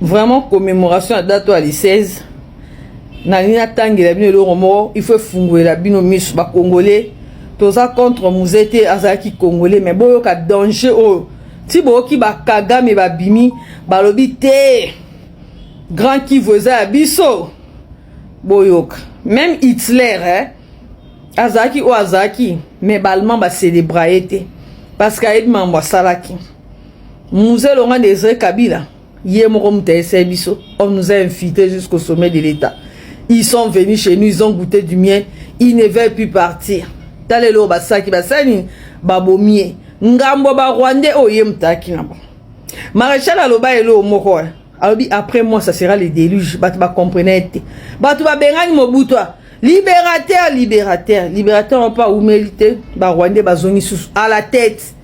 vraiment commémoration à date à les 16 nalina tangi la bino le mort il faut fungwe la bino misu ba congolais toza contre muzete azaki congolais mais boyo ka danger o ti boki ba Kagame ba bimi ba lobi te grand qui voisa biso boyoka même Hitler azaki o azaki mais balman ba célébrer été parce qu'à Edman ba salaki Mouze Laurent Désiré Kabila on nous a invités jusqu'au sommet de l'État. Ils sont venus chez nous, ils ont goûté du miel, ils ne veulent plus partir. Talelo basaki basani babomie ngambo ba Rwandais oyemtaki nabo. Maréchal aloba elo moko. Alobi après moi ça sera le déluge, batu ba comprenait. Batu ba bengani Mobutu. Libérateur, libérateur, libérateur on pas ou mérité ba Rwandais bazongi sous à la tête.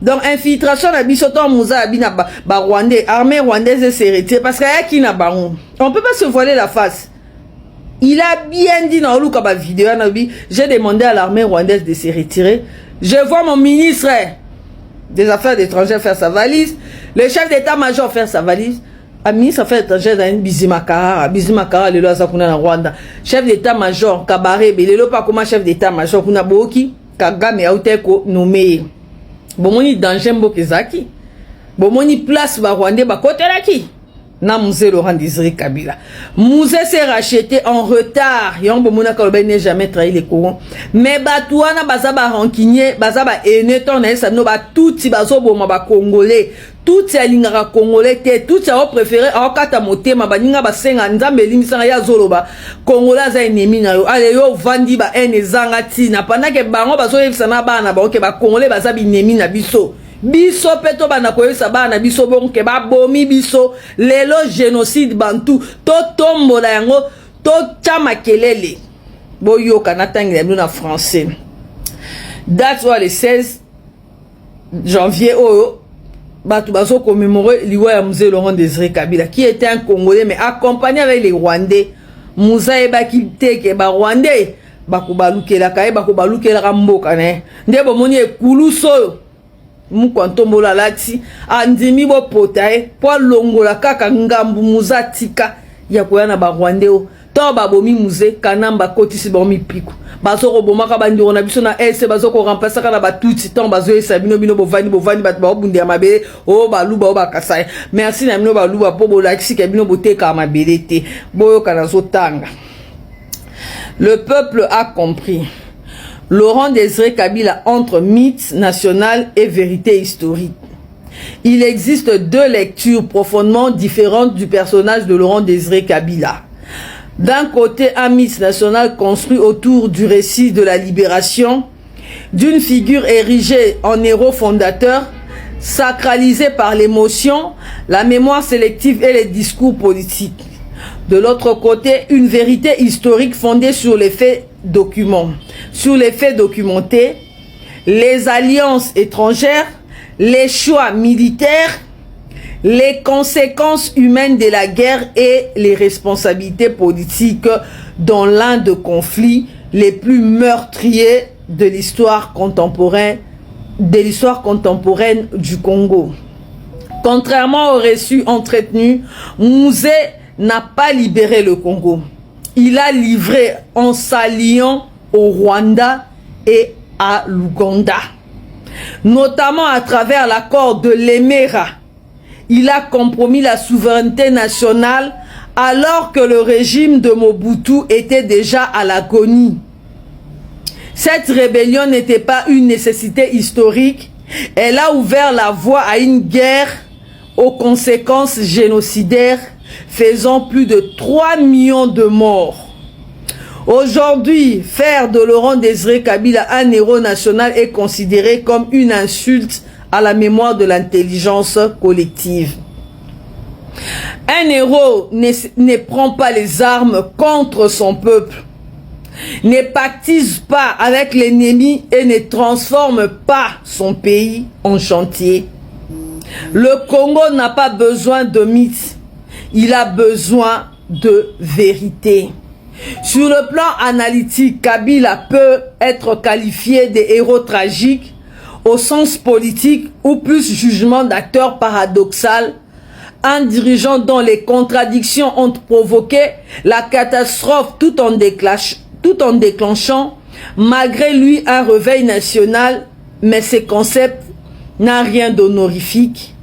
Donc infiltration na bisoto muza abina ba Rwandais, armée rwandaise s'est retirée parce qu'il y a qui na baron. On peut pas se voiler la face. Il a bien dit dans le vidéo, j'ai demandé à l'armée rwandaise de se retirer. Je vois mon ministre des Affaires étrangères faire sa valise, le chef d'état-major faire sa valise. Le ministre des Affaires étrangères dans Bizimakara, le loi Sakuna Rwanda. Chef d'état-major Kabarebe, le pas comment chef d'état-major kuna boki Kagame Auteko nommé. Bomoni danger mbokezaki. Bomoni place ba Rwandais ba kotelaki. Na Mouze Laurent Désiré Kabila. Mouze s'est racheté en retard. Yon bomona Kaloba n'est jamais trahi les courants. Mais batouana bazaba rancunier, bazaba ene ton esa no ba tout si bazo boma ba congolais. Tout ya lingara congolais te tout ya préféré en kata motema ba ninga ba senga nzambe limisanga ya zoloba. Congolais za ennemi na yo. Ale yo vandi ba ene zanga tina panake bango bazo yebisa na bana ba oke ba congolais bazabi ennemi na biso. Biso peto bana koyesa bana biso bonke ba bomi biso lelo génocide bantu to tombola yango to chama kelele boyo kanatangi la na français. Date le 16 janvier batu baso commémorer liwa ya Mouze Laurent Désiré Kabila qui était un Congolais mais accompagné avec les Rwandais. Mouza eba kiteke ba Rwandais bakubalukela kae bakubalukela mboka ne ndebo moni ekuluso Mukwantombola lati andimi bo potae po longola kaka ngambu muzatika ya koyana ba Rwandais to babomi Mouze kanamba kotisi bomi piku bazoko bomaka bandiro na biso na ese bazoko remplacer kana batuti ton bazo esa bino bovani bat ba bunde ya mabele o baluba o bakasai merci na bino baluba po bolakisi ke bino boteka mabele te boyo kana zotanga. Le peuple a compris. Laurent Désiré Kabila entre mythe national et vérité historique. Il existe deux lectures profondément différentes du personnage de Laurent Désiré Kabila. D'un côté, un mythe national construit autour du récit de la libération, d'une figure érigée en héros fondateur, sacralisée par l'émotion, la mémoire sélective et les discours politiques. De l'autre côté, une vérité historique fondée sur les faits documentés, les alliances étrangères, les choix militaires, les conséquences humaines de la guerre et les responsabilités politiques dans l'un des conflits les plus meurtriers de l'histoire contemporaine du Congo. Contrairement au récit entretenu, Mouze n'a pas libéré le Congo. Il a livré en s'alliant au Rwanda et à l'Ouganda. Notamment à travers l'accord de l'Emera. Il a compromis la souveraineté nationale alors que le régime de Mobutu était déjà à l'agonie. Cette rébellion n'était pas une nécessité historique. Elle a ouvert la voie à une guerre aux conséquences génocidaires faisant plus de 3 millions de morts. Aujourd'hui, faire de Laurent Désiré Kabila un héros national est considéré comme une insulte à la mémoire de l'intelligence collective. Un héros ne prend pas les armes contre son peuple, ne pactise pas avec l'ennemi et ne transforme pas son pays en chantier. Le Congo n'a pas besoin de mythes. Il a besoin de vérité. Sur le plan analytique, Kabila peut être qualifié de héros tragique au sens politique ou plus jugement d'acteur paradoxal, un dirigeant dont les contradictions ont provoqué la catastrophe tout en déclenchant malgré lui un réveil national, mais ce concept n'a rien d'honorifique.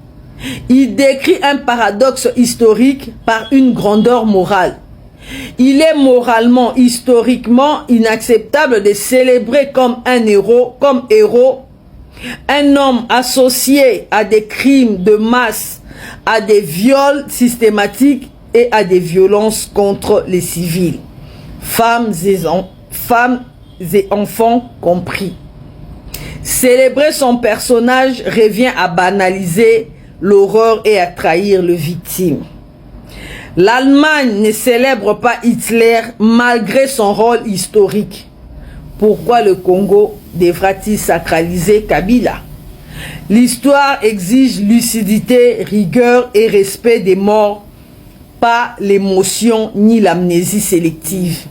Il décrit un paradoxe historique par une grandeur morale. Il est moralement, historiquement inacceptable de célébrer comme héros un homme associé à des crimes de masse, à des viols systématiques et à des violences contre les civils, femmes et enfants compris. Célébrer son personnage revient à banaliser l'horreur et à trahir le victime. L'Allemagne ne célèbre pas Hitler malgré son rôle historique. Pourquoi le Congo devra-t-il sacraliser Kabila? L'histoire exige lucidité, rigueur et respect des morts, pas l'émotion ni l'amnésie sélective.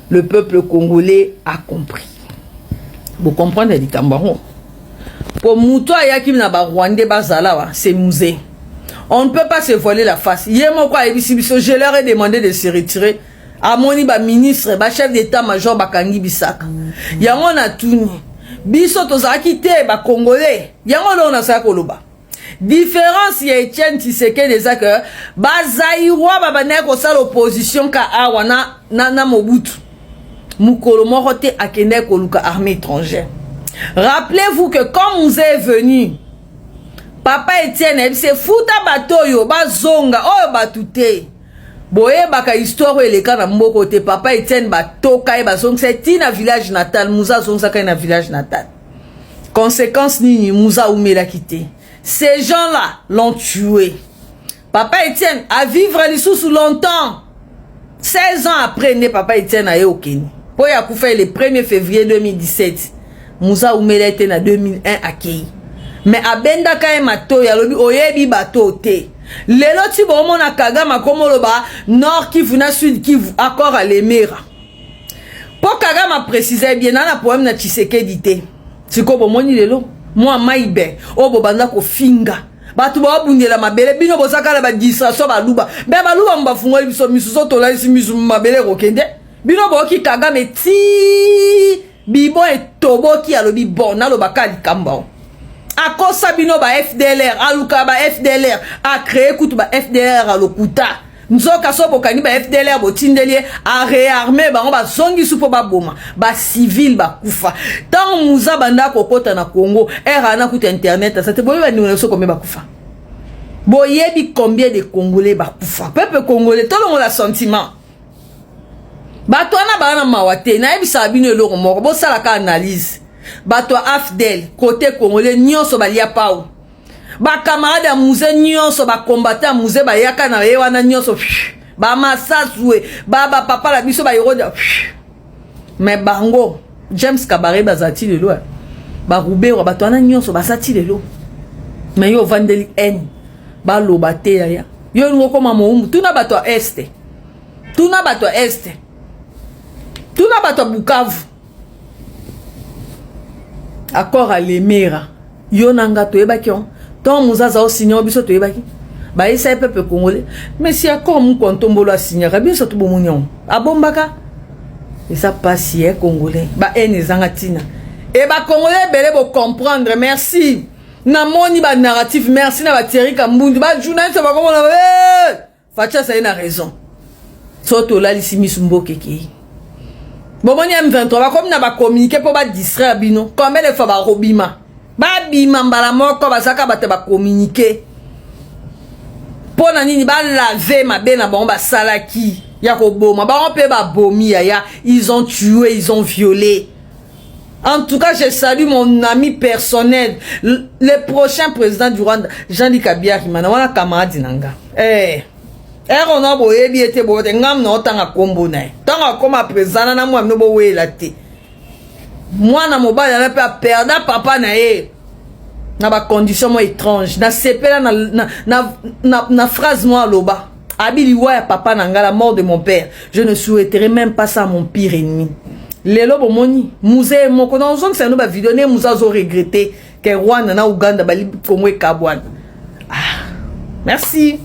Le peuple congolais a compris. Vous comprenez, dit Kambaron? Pour Moutoua Yakim Naba Rwandais Bazalawa, c'est musée. On ne peut pas se voiler la face. Hier, je leur ai demandé de se retirer. À mon ministre, chef d'état-major Bakangi Bisaka. Yango na tuni. Biso tozaki te ba Congolais. Yango lo na sa koloba. Différence ya Etienne Tshisekedi des acteurs. Bazaïwa babane ko sa l'opposition ka awa na Mobutu. Mukolo moko te akende koluka armée étrangère. Rappelez-vous que quand vous êtes venu, Papa Etienne, c'est fouta batoyo, bazonga, oh batute. Boye baka histoire eleka na mboko te Papa Etienne batoka e bazonga, c'est na village natal, Mouza zonga ka na village natal. Conséquence nini Mouza oumela quitté. Ces gens-là l'ont tué. Papa Etienne a vivre sous longtemps. 16 ans après né Papa Etienne a Kenya. Pour ya koufa le 1er février 2017. Mouza oumela était na 2001 à Kenya. Mais abenda kaye mato ya lobi oyebi bato te. Lelo ti bomo na Kagame komoloba Nord Kivu na Sud Kivu accord à l'Emera. Pour Kagame a précisé bien na poème na Tshisekedi te. Siko bomoni lelo moi maibe o bobanda ko finga. Batu ba bundela mabele bino bosaka ba distraction ba luba. Be ba luba mba fungoli biso misuso tola isi misu mabele kokende. Bino boki Kagame ti bibo e toboki alobi bon na lo bakali kambao. A cause Sabino ba FDLR, Aluka ba FDLR, a créé kutu ba FDLR a lokuta. Nzoka so bokani ba FDLR bo tindelie a réarmer ba on ba zongi supo ba boma, ba civil ba kufa. Tant Mouza banda kokota na Congo, era na kuta internet, ça te boye ba nous so comme ba kufa. Boyebi combien de Congolais ba kufa. Peuple congolais, tout le monde a sentiment. Bato na ba na mawate, na yebi Sabino lo moko, bo sala ka analyse. Bato Afdel, côté congolais, nyonso balia pao. Ba camarade Mouze nyonso, ba combattant Mouze, ba yaka na yewana nyonso. Ba masaswe, ba papa la biso ba yoroda. Mais bango, James Kabare bazati lelo. Ba Roubero, bato ana nyonso, basati lelo. Mais yo vandeli en. Ba lobate ya. Yo nwo koma moumbu, tuna bato este. Tuna bato este. Tuna bato Bukavu. Accord à l'Emera. Yonanga toyebaki on. Tant Mouzaza o signé biso toyebaki. Ba esa peuple congolais. Mais si accord mon kontombolo a signé, bien surtout bomunyon. Abombaka. Et ça passe hier congolais. Ba ene zangatina. Et ba congolais belé bo comprendre. Merci. Na moni ba narratif. Merci na ba Thierry Kambundu. Ba journaliste ba comment on Facha ça a raison. Soto la lisimi sumbo keke. Bon, M23, comme n'a pas communiqué pour pas distraire bino. Combien de fois ba robima? Ba bima mbala moko ba saka ba te ba communiquer. Pour nani ba laver ma bena ba on ba salaki. Ya ko boma ba on peut ba bomi ya. Ils ont tué, ils ont violé. En tout cas, je salue mon ami personnel, le prochain président du Rwanda, Jean-Luc Kabila Kimana, wana camarade nanga. On a boye bi ete bote ngam no tanga kombo na. Tanga koma président na moi no bo wela te. Moi na mobile na pe perdre papa na ye. Na ba condition mo étrange. Na sepela na phrase noire loba. Abili wa papa na ngala mort de mon père. Je ne souhaiterais même pas ça à mon pire ennemi. Lelo bomoni Mouze moko na zonga ça no ba vidéo ne Mouza zo regretter que Rwanda na Uganda bali komwe kabwana. Merci.